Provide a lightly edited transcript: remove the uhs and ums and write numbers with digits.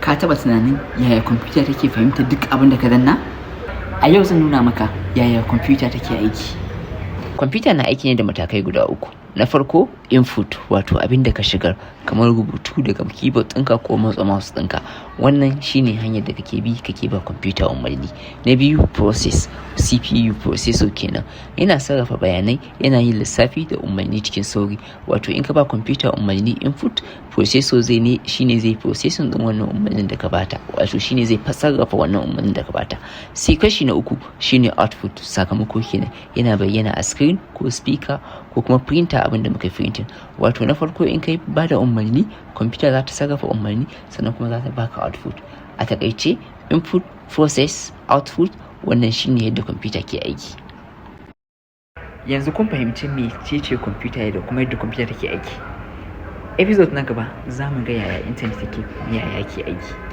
Ka taɓa tunanin yaya kwamfuta take fahimtar duk abin da ka danna? A yau zan nuna maka yaya kwamfuta take aiki. Kwamfuta na aiki ne da matakai guda uku. Na farko input, wato abin da ka shigar kamar rubutu daga keyboard ɗinka ko motsa mouse ɗinka. Wannan shine hanyar da kake bi kake ba kwamfuta umarni. Na biyu process, CPU processor kenan. Yana sarrafa bayanai, yana yin lissafi da umarni cikin sauri. Wato in ka ba kwamfuta umarni input, processor shine zai processing ɗin wannan umarnin da ka bata. Wato shine zai sarrafa wannan umarnin da ka bata. Sai kashi na uku shine output, sakamako kenan. Yana bayyana a screen ko speaker ko kuma printer abin da muka printing. Wato na farko in kai ba da umarni, kwamfuta za ta sarrafa umarni sannan kuma za ta baka output. A takaice input, process, output, wannan shine yadda kwamfuta ke aiki. Yanzu kun fahimci mecece kwamfuta da kuma yadda kwamfuta take aiki. Episode na gaba za mu ga yaya internet take, yaya ke aiki.